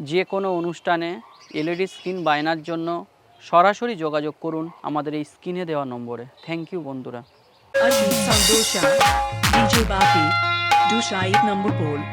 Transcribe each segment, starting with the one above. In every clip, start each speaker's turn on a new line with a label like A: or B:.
A: যে কোনো অনুষ্ঠানে এলইডি স্ক্রিন বায়নার জন্য সরাসরি যোগাযোগ করুন আমাদের এই স্ক্রিনে দেওয়া নম্বরে। থ্যাংক ইউ বন্ধুরা।
B: Arjit Sandosha, DJ Bapi, Dushaid number pole.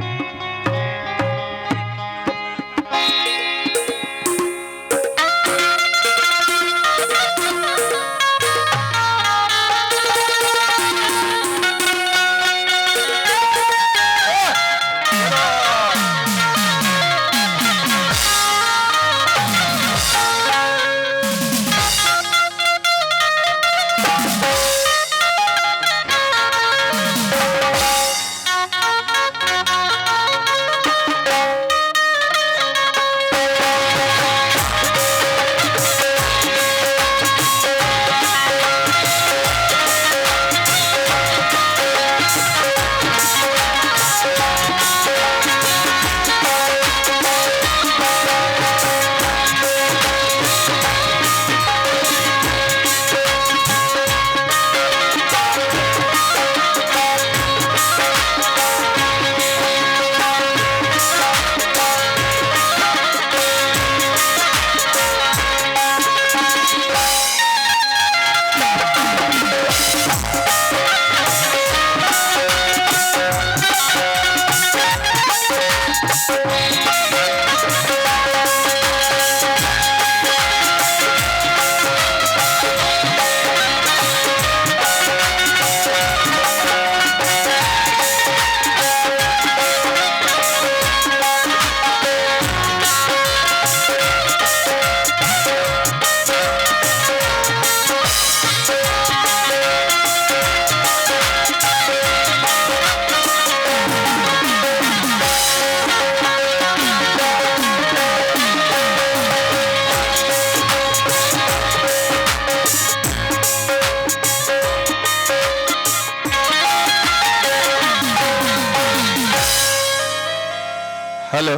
C: Hello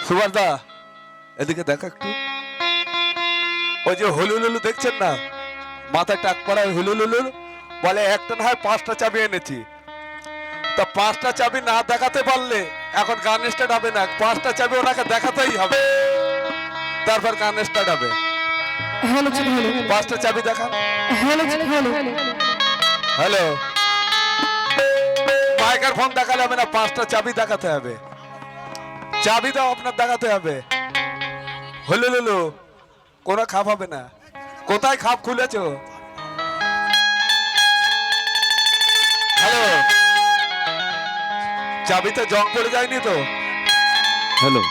C: সুভাষদা, এদিকে দেখা একটু। ওই যে হুলুলুলু দেখছেন না, মাথায় টাক পড়া হুলুলুলু বলে একটা না হয় 5টা চাবি এনেছি। তা 5টা চাবি না দেখাতে পারলে এখন গান স্টার্ট হবে না। 5টা চাবি ওনাকে দেখাতেই হবে, তারপর গান স্টার্ট হবে। 5টা চাবি দেখান। হ্যালো, মাইকার ফোন দেখালে হবে না, 5টা চাবি দেখাতে হবে। চাবি দাও, আপনার দেখাতে হবে। হুলুলুলু কোনো খাপ হবে না। কোথায় খাপ খুলেছো? হ্যালো, চাবিতে জং পড়ে যায়নি তো?
D: হ্যালো,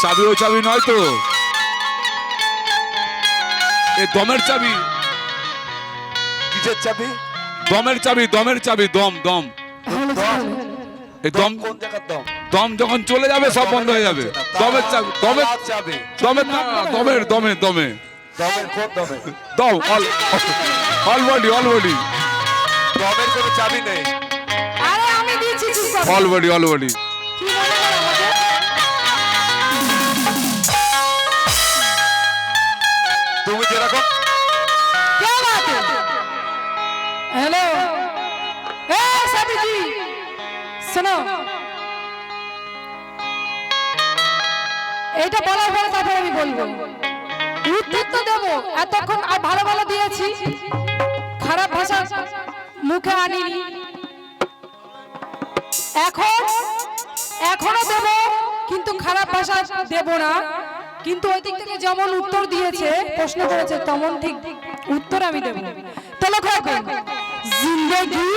D: চাবি ওই চাবি নয় তো, এ দমের চাবি।
C: কিসের চাবি?
D: দমের চাবি, দমের চাবি, দম দম।
C: দম?
D: এই দম
C: কোন জায়গার দম?
D: দম যখন চলে যাবে সব বন্ধ হয়ে যাবে। দমের চাবি, দমের
C: চাবি।
D: দমের না, দমের দমে দমে
C: দমের কোন দমে?
D: দম অল বডি, অল বডি,
C: দমের কোনো চাবি নেই।
E: আরে আমি দিচ্ছি, চুপ কর।
D: All body, all body.
E: কি মনে হয় আমাকে?
C: তুমি যেরকম
E: क्या बात है? हेलो, ए साबी जी, শোনো, এটা বলার পরে তারপর আমি বলবো। উত্তর তো দেবো, এতক্ষণ আর ভালো ভালো দিয়েছি, খারাপ ভাষা মুখে আনিনি। এখনো দেব, কিন্তু খারাপ ভাষা দেব না। কিন্তু ওই দিক থেকে যেমন উত্তর দিয়েছে, প্রশ্ন করেছে, তেমন ঠিক উত্তর আমি দেব। তাহলে জিন্দেগি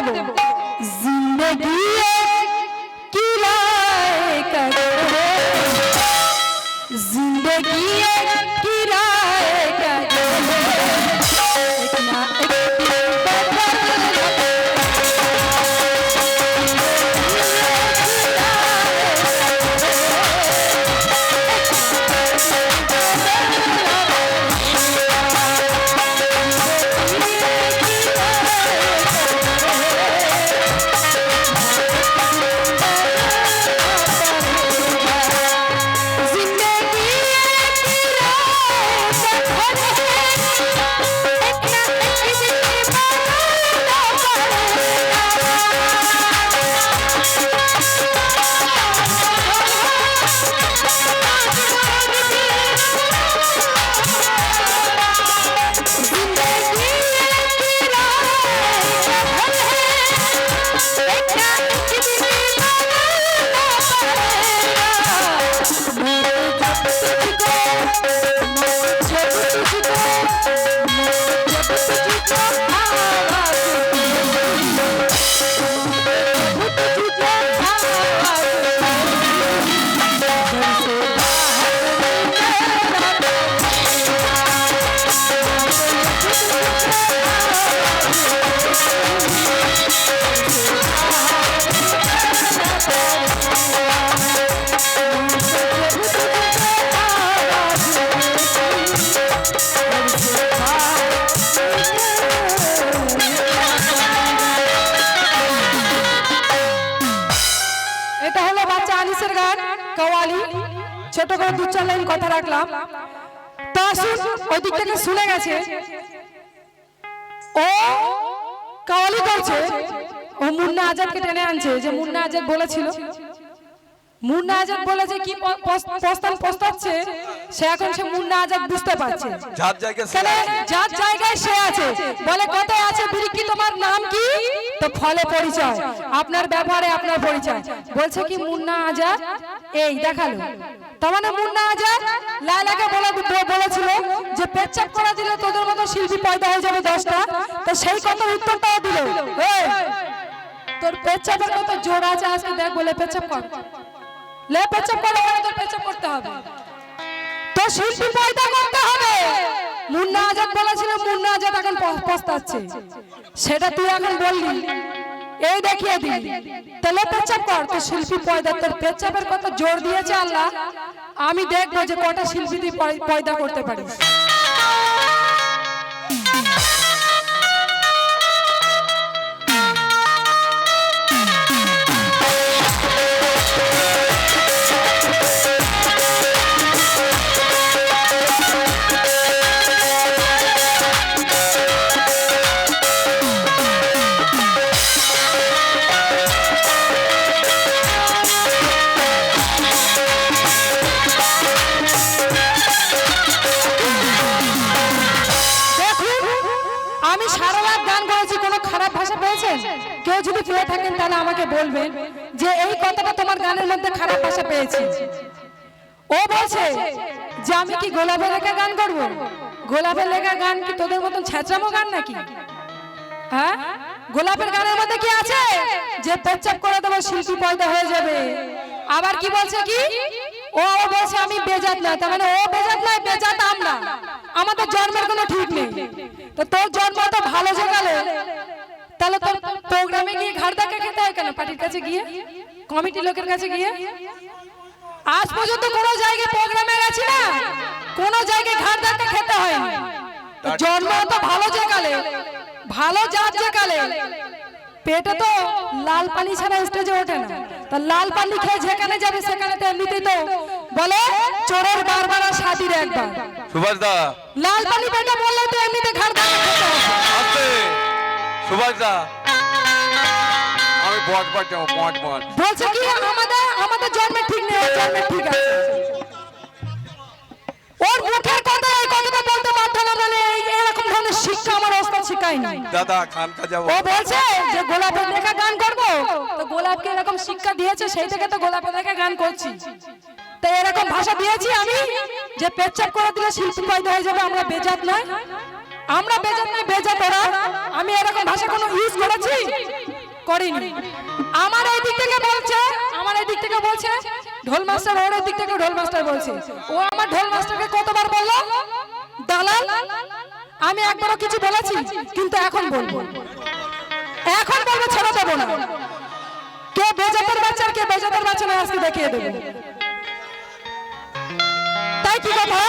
E: দেব জিন্দগি किराए का घर है जिंदगी एक किराए का घर है एक ना एक दिन ছোট করে দু চার লাইন কথা রাখলাম তো আসুন ওই দিক থেকে শুনে গেছে ও কাওয়ালি করছে ও মুন্না আজাদকে টেনে আনছে যে মুন্না আজাদ বলেছিল মুন্না আজাদ বলেছে কি পস্তাচ্ছে সে এখন সে মুন্না আজাদ বুঝতে পারছে যার জায়গায় সে আছে বলে কোথায় আছে বিরিকি তোমার নাম কি তো ফলে পরিচয় আপনার ব্যবহারে আপনার পরিচয় বলছে কি মুন্না আজাদ এই দেখালো তার মানে মুন্না আজাদ লালাকে বলেছিল যে পেচ্ছাপ করা দিলে তোদের মতো শিল্পী পয়দা হয়ে যাবে 10টা তো সেই কথার উত্তরটাও দিল তোর পেচ্ছাপের কত জোর আছে আজকে দেখ বলে পেচ্ছাপ কর ले पेचप करो तो पेचप करते হবে তো শিল্পী পয়দা করতে হবে মুন্না আজাদ বলেছিল মুন্না আজাদ এখন পস্তাচ্ছে সেটা তুই এখন বললি এই দেখিয়ে দিলি তাহলে পেচপ কর তো শিল্পী পয়দা তোর পেচপের কত জোর দিয়েছে আল্লাহ আমি দেখব যে কটা শিল্পী তুই পয়দা করতে পারিস কেউ যদি পেয়ে থাকেন তাহলে আমাকে বলবেন যে এই কথাটা তোমার গানের মধ্যে খারাপ ভাষা পেয়েছি ও বলছে যে আমি কি গোলাপের লেখা গান করব গোলাপের লেখা গান কি তোদের মতন ছ্যাঁচড়ামো গান নাকি হ্যাঁ গোলাপের গানের মধ্যে কি আছে যে পেচ্ছাপ করে দেবো শিল্পী পয়দা হয়ে যাবে আবার কি বলছে কি ও বলছে আমি বেজাত না তার মানে ও বেজাত নয় বেজাত আমরা আমাদের জন্মের কোনো ঠিক নেই তো তোর জন্ম তো ভালো জায়গালে তাহলে তো প্রোগ্রামে গিয়ে ঘাড় ধাক্কা খেতে হয় কেন পার্টির কাছে গিয়ে কমিটি লোকের কাছে গিয়ে আজ পর্যন্ত কোনো জায়গায় প্রোগ্রামে গেছি না কোনো জায়গায় ঘাড় ধাক্কা খেতে হয় না জন্ম তো ভালো জায়গালে ভালো জাত জায়গালে পেটে তো লাল পানি ছাড়া স্টেজে ওঠে না তা লাল পানি খেয়ে যেখানে যাবে সেখানে তো এমনিতেই তো বলে চোরের বারবার আর সাথীর একবার
C: সুভাষ দা
E: লাল পানি পেটে বললে তো এমনিতে ঘাড় ধাক্কা খেতে হবে
C: সুভাষ দা আমি বট
E: বলছে কি আমাদের জন্মে ঠিক নেই ওর জন্মে ঠিক আছে ওর মুখের কথা এই কথাটা বলতে বাধ্য না মানে এরকম ধরনের শিক্ষা আমার ওস্তাদ শিখায়নি
C: দাদা খানকা যাব
E: ও বলছে যে গোলাপের লেখা গান করব তো গোলাপকে এরকম শিক্ষা দিয়েছে সেই থেকে তো গোলাপের লেখা গান করছি তো এরকম ভাষা দিয়েছি আমি যে পেচ্ছাপ করে দিলে শিল্পী পয়দা হয়ে যাবে আমরা বেজাত নয় আমরা বেজাত নয় বেজাত ওরা আমি এরকম ভাষা কোনো ইউজ করেছি করিনি। আমার এই দিক থেকে বলছে, ঢোল মাস্টার, ওর এই দিক থেকে ঢোল মাস্টার বলছে। ও আমার ঢোল মাস্টারকে কতবার বললো দালাল। আমি একবারও কিছু বলেছি, কিন্তু এখন বলবো, ছেড়ে দেবো না। কে বেজাতের বাচ্চা আর কে বেজাতের বাচ্চা না আজকে দেখিয়ে দেবো। তাই কি কথা?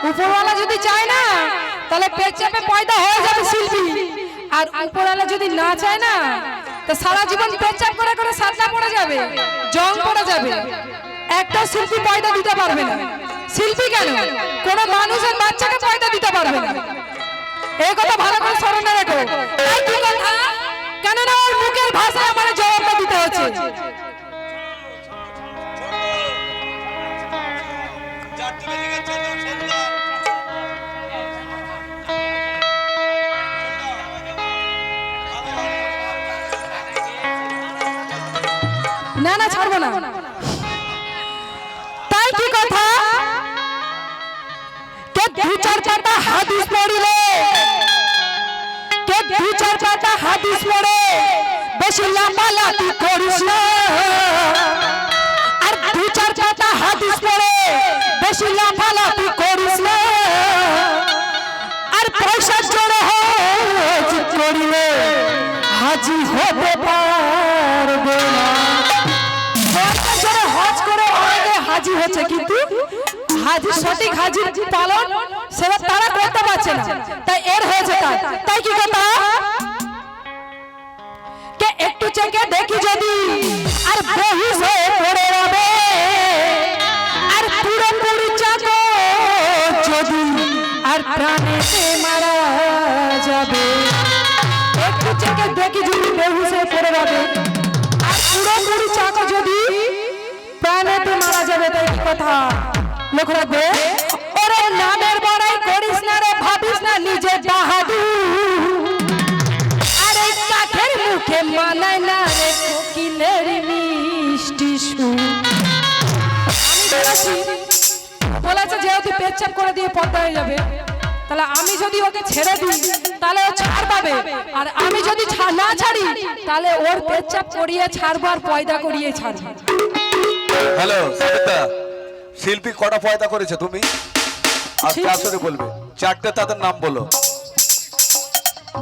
E: উপরওয়ালা যদি চায় না তাহলে পেট চাপে পয়দা হয়ে যাবে শিল্পী, আর উপরওয়ালা যদি না চায় না তো সারা জীবন পেট চাপ করে করে সাতলা পড়ে যাবে, জং পড়ে যাবে, একটা শিল্পী পয়দা দিতে পারবে না। শিল্পী কেন, কোন মানুষের বাচ্চাকে পয়দা দিতে পারবে না। এই কথা ভালো করে স্মরণে রেখো। তাই কি কথা, কেননা ওর মুখের ভাষায় আমার জবাবটা দিতে হচ্ছে। না না ছাড়বো না। তাই কি কথা, কে দু চার পাতা হাদিস পড়িলে, কে দু চার পাতা হাদিস পড়ে বেশি লাফালাফি করিস না, আর দু চার পাতা হাদিস পড়ে বেশি লাফালাফি করিস না, আর পয়সার জোরে হজ করিলে হাজি হতে পারবে না। হজ করে অনেকে হাজি হচ্ছে, কিন্তু হাজি সঠিক হাজির পালন সেটা তারা করতে পারছে না, তাই এর হয়েছে তাই। তাই কি কথা, কে একটু চেকে দেখি যদি আর বহু হয়ে পড়ে রবে, আর পুরোপুরি চাকো যদি আর প্রাণেতে মারা যাবে। একটু চেকে দেখি যদি বহু হয়ে পড়ে রবে, আর পুরোপুরি চাকো যদি প্রাণেতে মারা যাবে। তাই কি কথা, লক্ষ্য রাখবে। ওরে নামের বড়াই করিস না রে, ভাবিস না নিজে বাহাদুর, আরে কাঠের মুখে মানায় না রে কোকিলের মিষ্টি সুর। আমি বলেছে যেহেতু পেচ্ছাপ করে দিয়ে পদ্মা হয়ে যাবে, তাহলে আমি যদি ওকে ছেড়ে দিই তাহলে ও ছাড় পাবে, আর আমি যদি না ছাড়ি তাহলে ওর পেচ্ছাপ করিয়ে ছাড়বো আর পয়দা করিয়ে ছাড়বো।
C: হ্যালো সবিতা, শিল্পী কটা পয়দা করেছে তুমি আজকে আসরে বলবে? চারটে তাদের নাম বলো।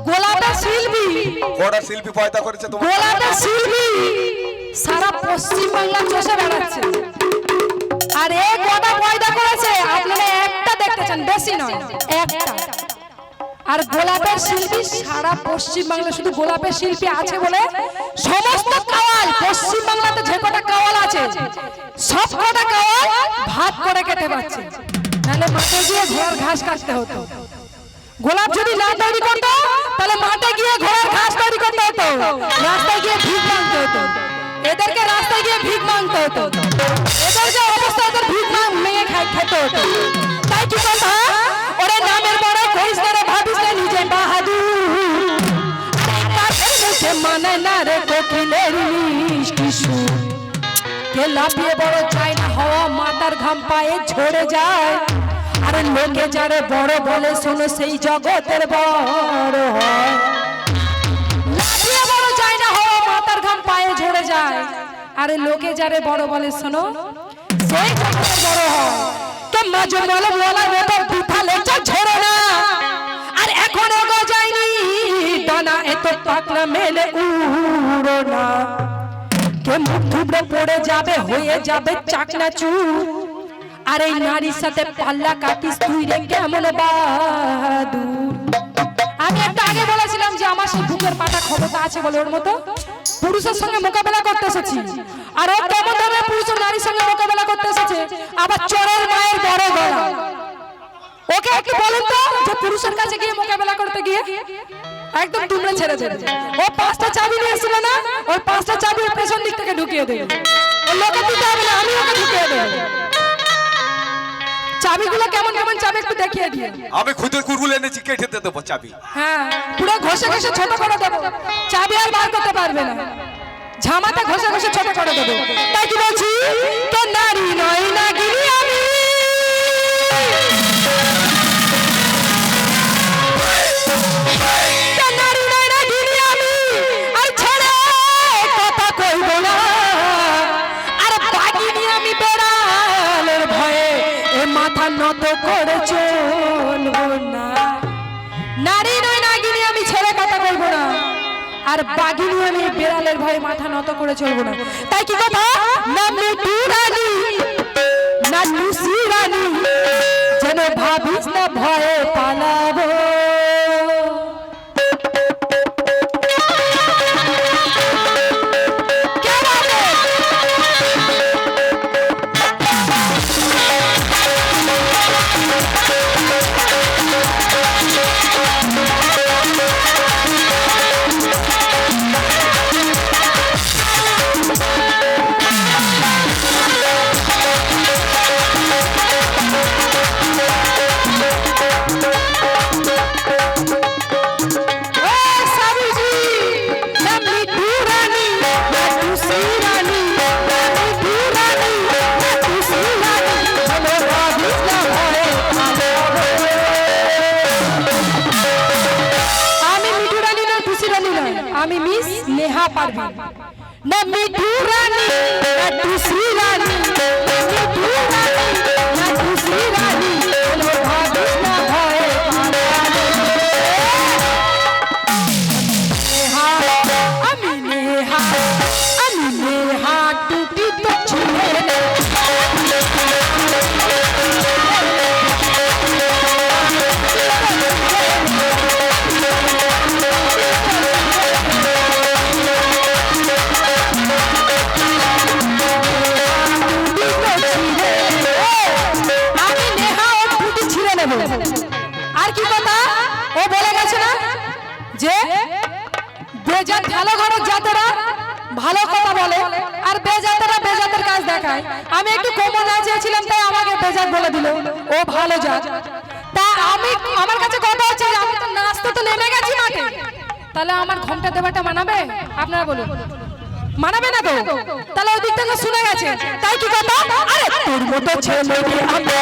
E: গোলাপের শিল্পী,
C: কটা শিল্পী পয়দা করেছে তোমার?
E: গোলাপের শিল্পী সারা পশ্চিম বাংলা চষে বেড়াচ্ছে, আর এ কটা পয়দা করেছে আপনারা একটা দেখতে চান, বেশি নয় একটা। আর গোলাপের শিল্পী সারা পশ্চিম বাংলা, শুধু গোলাপের শিল্পী আছে বলে সমস্ত কাওয়াল পশ্চিম বাংলাতে যে কটা কাওয়াল আছে সব কটা কাওয়াল ভাগ করে খেতে পারছে, নাহলে মাঠে গিয়ে ঘোড়ার ঘাস কাটতে হতো। গোলাপ যদি না তৈরি করতো তাহলে মাঠে গিয়ে ঘোড়ার ঘাস তৈরি করতে হতো, রাস্তায় গিয়ে ভিক মাংতে হতো, এদেরকে রাস্তায় গিয়ে ভিক মাংতে হতো, এদের যে অবস্থা এদের ভিক মেয়ে খেতে হতো। তাই কি কথা, ওরে নামের বড় করিস না রে, ভাবিস না নিজে বাহাদুর, কাঠের কোকিলের মিষ্টি সুর কে লাফিয়ে বড় চায় না হওয়া মাতার ঘাম পায়ে ঝরে যায় আরে লোকে যারে বড় বলে শোনো সেই জগতের বড় হয় লাফিয়ে বড় চায় না হওয়া মাতার ঘাম পায়ে ঝরে যায় আরে লোকে যারে বড় বলে শোনো সেই জগতের বড় হয় তো মাঝে বলে বলার মতো পিঠালে ঝরে না আর এখনো গজায়নি ডানা এত পাকলা মেলে উড়ো না কে মুখ থুবড়ে পড়ে যাবে হয়ে যাবে চাকনা চুর আর এই নারীর সাথে পাল্লা কাটিস তুই রে কেমন বাহাদুর আমি একটা আগে বলেছিলাম যে আমার সেই বুকের পাটা ক্ষমতা আছে বলে ওর মতো পুরুষের সঙ্গে মোকাবেলা করতে এসেছি আর ও কেমন ধরনের পুরুষ ও নারীর সঙ্গে মোকাবেলা করতে এসেছে আবার চোরের মায়ের বড় গলা ওকে একটু বলুন তো যে পুরুষের কাছে গিয়ে মোকাবেলা করতে গিয়ে একদম তোমরা ছেড়ে দেবে ও 5টা চাবি নিয়ে এসেছিল না ওই 5টা চাবি ওর পেছন দিক থেকে ঢুকিয়ে দেবে ও লোকে দিতে হবে না আমি ওকে ঢুকিয়ে দেব চাবিগুলো কেমন কেমন চাবি একটু দেখিয়ে দিয়ে
C: আমি খুদে কুরকুল এনেছি কেটে দিয়ে দেবো চাবি
E: হ্যাঁ পুরো ঘষে ঘষে ছোট করে দেবো চাবি আর বার করতে পারবে না ঝামাতে ঘষে ঘষে ছোট করে দেবো তাই কি বলছি তো নারী নয় না গিরি আমি তো নারী নয় না গিরি আমি আর ছেড়ে কথা কইব না আর বাগিনি আমি বেড়ালের ভয়ে এ মাথা নত করে চলবো না নারী নয় নাগিনী আমি ছেড়ে কথা বলবো না আর বাগিনী আমি বেড়ালের ভয়ে মাথা নত করে চলবো না তাই কি কথা না মিঠু রানী না লুসি রানী যেন ভাবিস না ভয়ে পালাবো আমি মিস নেহা পারভিন না মিঠু রানী না টুসি রানী না মিঠু রানী না টুসি রানী বলো ভাবিস না ভয়ে নেহা আমি নেহা টুপি তো ছিলে না আর কি কথা ও বলে গেছে না যে বেজাত ভালো ঘরক জাতেরা ভালো কথা বলে আর বেজাতেরা বেজাতের কাজ দেখায় আমি একটু কমন নাচিয়েছিলাম তাই আমাকে বেজাত বলে দিল ও ভালো জাত তা আমি আমার কাছে কথা হচ্ছে যে আমি তো নাচতে তো নেমে গেছি মাঠে তাহলে আমার ঘোমটা দেওয়াটা মানাবে আপনারা বলুন মানাবে না তো তাহলে ওই দিক থেকে শুনে গেছে তাই কি কথা আরে তোর মতো ছেলেকে আমি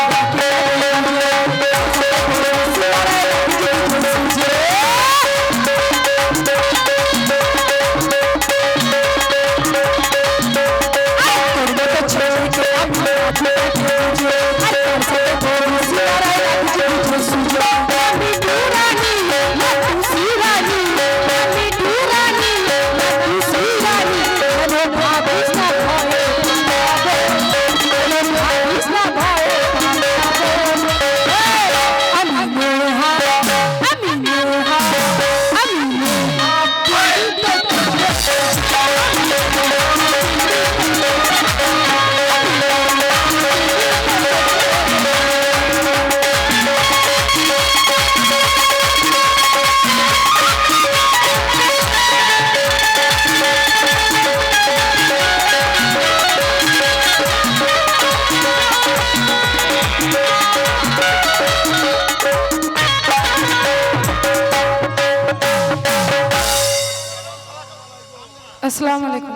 E: আসসালামু আলাইকুম।